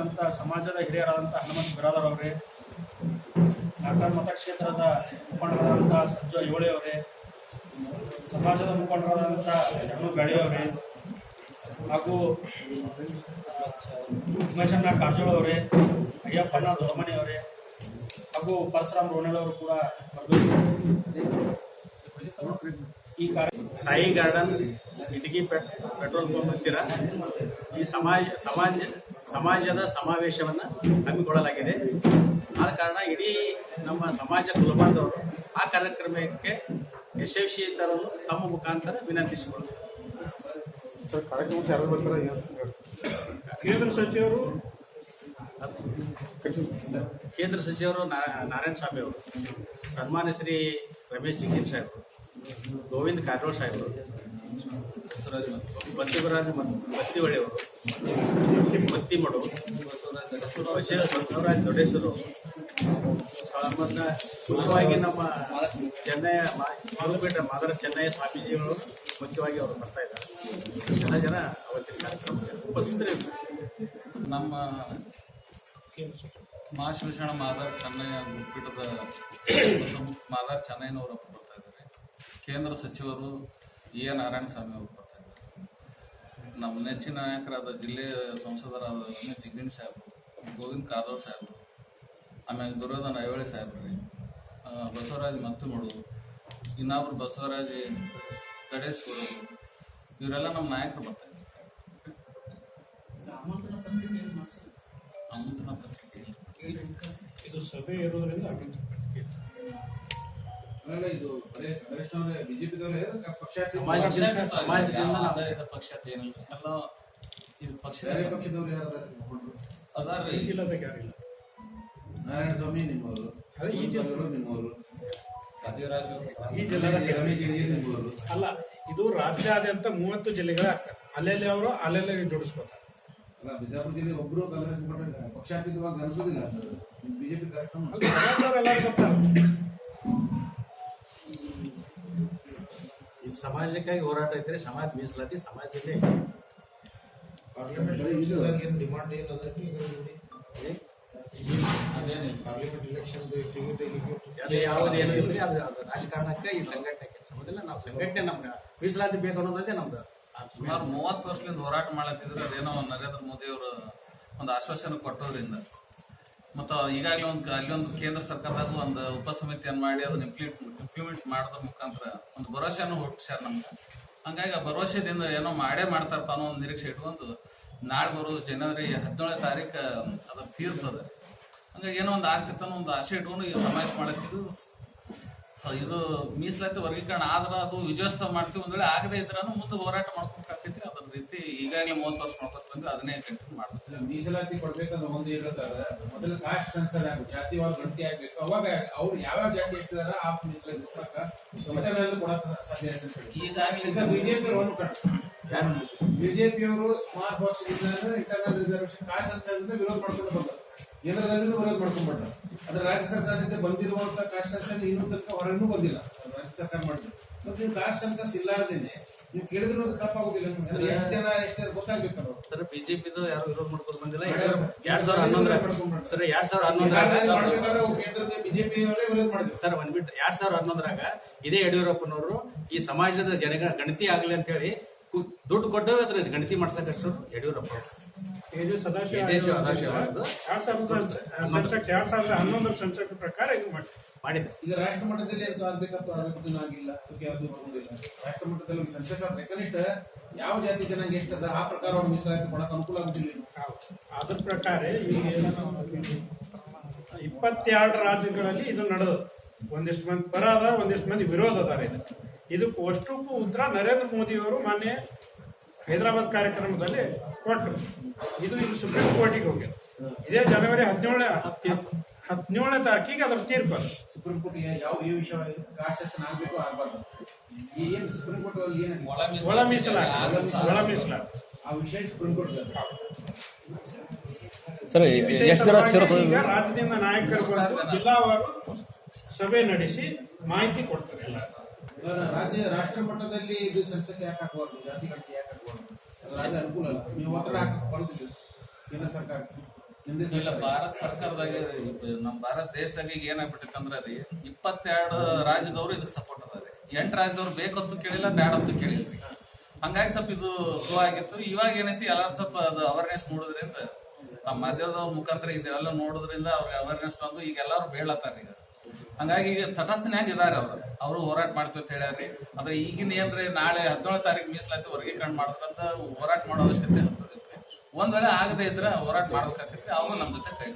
ಆಗಿರ್ತಕ್ಕಂಥ ಸಮಾಜದ ಹಿರಿಯರಾದಂಥ ಹನುಮಂತ ಬಿರಾದರ್ ಅವರೇ, ನಾಲ್ಕಾರು ಮತಕ್ಷೇತ್ರದ ಮುಖಂಡರಾದಂಥ ಸಜ್ಜು ಐಹೊಳೆ ಅವರೇ, ಸಮಾಜದ ಮುಖಂಡರಾದಂಥ ಶರಣು ಬೆಳೆಯವರೇ ಹಾಗೂ ಉಮೇಶಣ್ಣ ಕಾರಜೋಳ ಅವರೇ, ಅಯ್ಯಪ್ಪಣ್ಣ ದೊಡ್ಡಮನಿ ಅವರೇ ಹಾಗೂ ಪರಶುರಾಮ್ ರೋಣೆಲ್ ಅವರು ಕೂಡ ಬರಬೇಕು. ಈ Sai garden Itagi petrol pump ಹತ್ತಿರ ಈ ಸಮಾಜದ ಸಮಾವೇಶವನ್ನು ಹಮ್ಮಿಕೊಳ್ಳಲಾಗಿದೆ. ಆದ ಕಾರಣ ಇಡೀ ನಮ್ಮ ಸಮಾಜ ಕುಲಬಾಂಧವರು ಆ ಕಾರ್ಯಕ್ರಮಕ್ಕೆ ಯಶಸ್ವಿ ತರಲು ತಮ್ಮ ಮುಖಾಂತರ ವಿನಂತಿಸಿಕೊಳ್ಳುತ್ತಾರೆ. ಕೇಂದ್ರ ಸಚಿವರು ನಾರಾಯಣ ಸ್ವಾಮಿ ಅವರು, ಸನ್ಮಾನ್ಯ ಶ್ರೀ ರಮೇಶ್ ಜಿಗಜಿಣಗಿ ಸಾಹೇಬರು, ಗೋವಿಂದ ಕಾರಜೋಳ ಸಾಹೇಬರು, ಬಸವರಾಜ ಬತ್ತಿವಳ್ಳಿ ಅವರು, ಬತ್ತಿಮಡು, ಬಸವರಾಜ ದೊಡ್ಡೇಶ್ವರು, ಮುಖ್ಯವಾಗಿ ನಮ್ಮ ಚೆನ್ನೈ ಗುರುಪೀಠ ಮಾದರ ಚೆನ್ನೈ ಸ್ವಾಮೀಜಿಗಳು ಮುಖ್ಯವಾಗಿ ಅವರು ಬರ್ತಾ ಇದ್ದಾರೆ. ಜನ ಅವತ್ತಿನ ಕಾರ್ಯಕ್ರಮ ಉಪಸ್ಥಿತರಿರ್ತಾರೆ. ನಮ್ಮ ಮಹಾಶಿವಶರಣ ಮಾದಾರ್ ಚೆನ್ನೈ ಗುರುಪೀಠದ ಮಾದಾರ್ ಚೆನ್ನೈನವರು ಬರ್ತಾ ಇದ್ದಾರೆ. ಕೇಂದ್ರ ಸಚಿವರು ಎ ನಾರಾಯಣ ಸ್ವಾಮಿ ಅವರು ಬರ್ತಾ ಇದ್ದಾರೆ. ನಮ್ಮ ನೆಚ್ಚಿನ ನಾಯಕರಾದ ಜಿಲ್ಲೆಯ ಸಂಸದರಾದ ರಮೇಶ್ ಜಿಗಜಿಣಗಿ ಸಾಹೇಬರು, ಗೋವಿಂದ ಕಾರಜೋಳ ಸಾಹೇಬರು, ಆಮೇಲೆ ದುರ್ಯೋಧನ ಐಹೊಳೆ ಸಾಹೇಬ್ರಿ, ಬಸವರಾಜ ಮತ್ತಿಮಡು, ಇನ್ನೊಬ್ರು ಬಸವರಾಜ ದಡೇಶ್ವರು, ಇವರೆಲ್ಲ ನಮ್ಮ ನಾಯಕರು ಬರ್ತಾ ಇದ್ದಾರೆ. ಆಮಂತ್ರಣ ಪತ್ರಿಕೆ ಇದು ಸಭೆ ಇರೋದ್ರಿಂದ ಇದು ಬಿಜೆಪಿದವರೇ ಪಕ್ಷ ಪಕ್ಷ ಏನಿಲ್ಲ, ಎಲ್ಲ ಇದು ಪಕ್ಷ ಪಕ್ಷದವ್ರು ಯಾರು ಅದಾರ ಜಿಲ್ಲಾದಾಗ ಯಾರಿಲ್ಲ. ನಾರಾಯಣ ಸ್ವಾಮಿ ನಿಮ್ಮವರು, ಅದೇ ಈ ಜಿಲ್ಲೆ ನಿಮ್ಮವರು, ಈ ಜಿಲ್ಲೆದಾಗ ರಮೇಶ್ ಜಿಗಜಿಣಗಿ ನಿಮ್ಮವರು ಅಲ್ಲ. ಇದು ರಾಜ್ಯಾದ್ಯಂತ 30 ಜಿಲ್ಲೆಗಳೇ ಆಗ್ತದೆ. ಅಲ್ಲೆಲ್ಲಿ ಅವರು ಅಲ್ಲೆಲ್ಲ ಜೋಡಿಸ್ಕೊತಾರೆ. ಅಲ್ಲ, ಬಿಜಾಪುರ ಜಿಲ್ಲೆ ಒಬ್ಬರು ಕಾಂಗ್ರೆಸ್ ಪಕ್ಷಾತೀತವಾಗಿ ಅನಿಸೋದಿಲ್ಲ. ಬಿಜೆಪಿ ಕಾರ್ಯಕ್ರಮ ಎಲ್ಲರೂ ಬರ್ತಾರೆ. ಈ ಸಮಾಜಕ್ಕಾಗಿ ಹೋರಾಟ ಇದ್ರೆ ಸಮಾಜ ಮೀಸಲಾತಿ ಸಮಾಜದಲ್ಲಿ ಡಿಮಾಂಡ್ ಪಾರ್ಲಿಮೆಂಟ್ ಎಲೆಕ್ಷನ್ ಯಾವುದೇನು ಇಲ್ಲರಿ ಅದು ರಾಜಕಾರಣಕ್ಕೆ ಈ ಸಂಘಟನೆ ಕೆಲಸ ಮೊದಲ ನಾವು ಸಂಘಟನೆ ನಮ್ಗೆ ಮೀಸಲಾತಿ ಬೇಕು ಅನ್ನೋದೇ ನಮ್ದು. ಸುಮಾರು 30 ವರ್ಷದಿಂದ ಹೋರಾಟ ಮಾಡತ್ತಿದ್ರು. ಅದೇನೋ ನರೇಂದ್ರ ಮೋದಿ ಅವರು ಒಂದು ಆಶ್ವಾಸನೆ ಕೊಟ್ಟೋದ್ರಿಂದ ಮತ್ತು ಈಗಾಗಲೇ ಅಲ್ಲೊಂದು ಕೇಂದ್ರ ಸರ್ಕಾರದಾಗ ಒಂದು ಉಪಸಮಿತಿಯನ್ನು ಮಾಡಿ ಅದನ್ನ ಇಂಪ್ಲಿಮೆಂಟ್ ಮಾಡೋದ್ರ ಮುಖಾಂತರ ಒಂದು ಭರವಸೆಯನ್ನು ಹುಟ್ಟಿಸ್ಯಾರ ನಮ್ಗೆ. ಹಂಗಾಗಿ ಆ ಭರವಸೆದಿಂದ ಏನೋ ಮಾಡೇ ಮಾಡ್ತಾರಪ್ಪ ಅನ್ನೋ ಒಂದು ನಿರೀಕ್ಷೆ ಇಟ್ಕೊಂಡು ನಾಳೆ ಬರೋದು ಜನವರಿ 17ನೇ ತಾರೀಕು ಅದ್ರ ತೀರ್ತದೆ. ಹಂಗಾಗಿ ಏನೋ ಒಂದು ಆಗ್ತಿತ್ತು ಅನ್ನೋ ಒಂದು ಆಸೆ ಇಟ್ಕೊಂಡು ಈ ಸಮಾವೇಶ ಮಾಡತ್ತಿದ್ದು. ಇದು ಮೀಸಲಾತಿ ವರ್ಗೀಕರಣ ಆದ್ರೆ ಅದು ವಿಜಯೋತ್ಸವ ಮಾಡ್ತೀವಿ, ಒಂದ್ ವೇಳೆ ಆಗದೆ ಇದ್ರೂ ಮುಂದೆ ಹೋರಾಟ ಮಾಡ್ಕೊಬೇಕಾಗ್ತೈತಿ. ಅದ್ರ ರೀತಿ ಈಗಾಗಲೇ 30 ವರ್ಷ ಮಾಡ್ಕೊತ ಬಂದ್ರೆ ಅದನ್ನೇ ಕಂಟಿನ್ಯೂ ಮಾಡ್ಬೇಕು. ಮೀಸಲಾತಿ ಕೊಡ್ಬೇಕಂದ್ರೆ ಒಂದು ಹೇಳ್ತಾರೆ, ಮೊದಲು ಕಾಸ್ಟ್ ಸೆನ್ಸರ್ ಆಗಬೇಕು, ಜಾತಿವಾರ ಗಣತಿ ಆಗ್ಬೇಕು. ಅವಾಗ ಅವ್ರು ಯಾವ್ಯಾವ ಜಾತಿ ಹೆಚ್ಚಿದಾರ ಆ ಮೀಸಲಾತಿ ಕೊಡಕ್ ಸಾಧ್ಯ ಆಗ್ತದೆ. ಈಗಾಗಲೇ ಬಿಜೆಪಿಯವರು smart box internal reservation cost sensor ವಿರೋಧ ಮಾಡ್ಕೊಂಡು ಬರ್ತಾರೆ. ಕೇಂದ್ರದಲ್ಲೂ ವಿರೋಧ ಮಾಡ್ಕೊಂಡ್ಬಿಟ್ರೆ ಅದ್ರ ರಾಜ್ಯ ಸರ್ಕಾರದಿಂದ ಬಂದಿರುವಂತ ಕಾಸ್ಟ್ ಸೆನ್ಸಸ್ ಇನ್ನೂ ತನಕ ಹೊರಗೂ ಬಂದಿಲ್ಲ. ರಾಜ್ಯ ಸರ್ಕಾರ ಮಾಡಿದ್ರು. ನೀವು ಕಾಸ್ಟ್ ಸೆನ್ಸಸ್ ಇಲ್ಲಾರ್ದೇನೆ ನೀವು ಕೇಳಿದ್ರು ತಪ್ಪಾಗುದಿಲ್ಲ. ಎಷ್ಟು ಜನ ಗೊತ್ತಾಗ್ಬೇಕಲ್ಲ. ಸರ್, ಬಿಜೆಪಿದು ಯಾರು ವಿರೋಧ ಮಾಡ್ಕೊಂಡು ಬಂದಿಲ್ಲ. 2011 ಸರ್, 2011 ಕೇಂದ್ರದ ಬಿಜೆಪಿಯವರೇ ವಿರೋಧ ಮಾಡಿದ್ರು ಸರ್. ಒಂದ್ಬಿಟ್ಟು 2011ರಾಗ ಇದೇ ಯಡಿಯೂರಪ್ಪನವರು ಈ ಸಮಾಜದ ಗಣತಿ ಆಗಲಿ ಅಂತ ಹೇಳಿ ದುಡ್ಡು ಕೊಟ್ಟರೆ ಅದ್ರ ಗಣತಿ ಮಾಡ್ಸಕಷ್ಟು ಯಡಿಯೂರಪ್ಪ ಸಂಸತ್ ಪ್ರಕಾರ ಇದು ಮಾಡಿದೆ. ಈಗ ರಾಷ್ಟ್ರ ಮಟ್ಟದಲ್ಲಿ ಆಗ್ಬೇಕಂತ ಆಗಿಲ್ಲ, ಅದಕ್ಕೆ ಯಾವ್ದು ಬರುವುದಿಲ್ಲ. ರಾಷ್ಟ್ರ ಮಟ್ಟದಲ್ಲಿ ಸೆನ್ಸಸ್ ಆದ್ರೆ ಕನಿಷ್ಠ ಯಾವ ಜಾತಿ ಜನಾಂಗ ಎಷ್ಟದ ಆ ಪ್ರಕಾರ ಅವ್ರು ಮೀಸಲಾತಿ ಕೊಡಕ್ಕೆ ಅನುಕೂಲ ಆಗುದಿಲ್ಲ. ಅದ್ರ ಪ್ರಕಾರ ಈಗ 22 ರಾಜ್ಯಗಳಲ್ಲಿ ಇದು ನಡೆದು ಒಂದಿಷ್ಟು ಮಂದಿ ಪರ ಅದ, ಒಂದಿಷ್ಟು ಮಂದಿ ವಿರೋಧ ಅದಾರ. ಇದಕ್ಕೆ ಅಷ್ಟಕ್ಕೂ ಉತ್ತರ ನರೇಂದ್ರ ಮೋದಿ ಅವರು ಮೊನ್ನೆ ಹೈದರಾಬಾದ್ ಕಾರ್ಯಕ್ರಮದಲ್ಲಿ ಕೊಟ್ಟರು. ಇದು ಸುಪ್ರೀಂ ಕೋರ್ಟಿಗೆ ಹೋಗಿದೆ. ಇದೇ ಜನವರಿ 17ನೇ ತಾರೀಕಿಗೆ ಅದರ ತೀರ್ಪು. ಸುಪ್ರೀಂ ಕೋರ್ಟ್ ಯಾವ ಈ ವಿಷಯ ಕಾಸ್ಟ್ ಸೆಕ್ಷನ್ ಆಗ್ಬೇಕು ಆಗಬಾರ್ದು ಏನು ಸುಪ್ರೀಂ ಕೋರ್ಟ್ ಅಲ್ಲಿ ಏನು ಒಳ ಮೀಸಲಾತಿ ಆ ವಿಷಯ ಸುಪ್ರೀಂ ಕೋರ್ಟ್ ಈಗ ರಾಜ್ಯದಿಂದ ನಾಯಕರು ಬಂದು ಜಿಲ್ಲಾವಾರು ಸಭೆ ನಡೆಸಿ ಮಾಹಿತಿ ಕೊಡ್ತಾರೆ. ರಾಷ್ಟ್ರ ಮಟ್ಟದಲ್ಲಿ ಇದು ಸೆನ್ಸಸ್ ಯಾಕೆ ಹಾಕಬಾರ್ದು, ಜಾತಿ ಗಣತಿ ಯಾಕೆ ಹಾಕಬಾರ್ದು? ಅದು ಅನುಕೂಲ ಅಲ್ಲ. ನೀವು ಒತ್ತಡ ಹಾಕಕ್ಕೆ ಬರುದಿಲ್ಲ ಕೇಂದ್ರ ಸರ್ಕಾರ. ನಿಮ್ದೇ ಇಲ್ಲ ಸರ್ಕಾರ. ಭಾರತ ಸರ್ಕಾರದಾಗ ನಮ್ಮ ಭಾರತ ದೇಶದಾಗ ಈಗ ಏನಾಗ್ಬಿಟ್ಟಿತ್ತು ಅಂದ್ರೆ ರೀ 22 ರಾಜ್ಯದವ್ರು ಇದಕ್ಕೆ ಸಪೋರ್ಟ್ ಅದ ರೀ 8 ರಾಜ್ಯದವ್ರು ಬೇಕಂತೂ ಕೇಳಿಲ್ಲ ಬ್ಯಾಡಂತೂ ಕೇಳಿಲ್ರಿ. ಹಂಗಾಗಿ ಸ್ವಲ್ಪ ಇದು ಸ್ಲೋ ಆಗಿತ್ತು. ಇವಾಗ ಏನೈತಿ ಎಲ್ಲಾರು ಸ್ವಲ್ಪ ಅದು ಅವೇರ್ನೆಸ್ ನೋಡೋದ್ರಿಂದ ನಮ್ಮ ಮಾಧ್ಯಮದವ್ರ ಮುಖಾಂತರ ಇದೆಲ್ಲ ನೋಡೋದ್ರಿಂದ ಅವ್ರಿಗೆ ಅವೇರ್ನೆಸ್ ಬಂದು ಈಗ ಎಲ್ಲಾರು ಬೇಳತ್ತಾರ ಈಗ. ಹಂಗಾಗಿ ಈಗ ತಟಸ್ಥನ್ಯಾಗ ಇದಾರೆ ಅವರು ಹೋರಾಟ ಮಾಡ್ತೀವಿ ಅಂತ ಹೇಳ್ಯಾರ್ರಿ. ಆದ್ರೆ ಈಗಿನ ಏನ್ರಿ ನಾಳೆ 17 ತಾರೀಕು ಮೀಸಲಾತಿ ವರ್ಗೀಕರಣ ಮಾಡ್ಬೇಕಂತ ಹೋರಾಟ ಮಾಡೋ ಅವಶ್ಯಕತೆ ಇರ್ತದೆ. ಒಂದ್ ವೇಳೆ ಆಗದೆ ಇದ್ರೆ ಹೋರಾಟ ಮಾಡ್ಬೇಕಾಗ್ತೈತಿ. ಅವರು ನಮ್ಮ ಜೊತೆ ಕೈ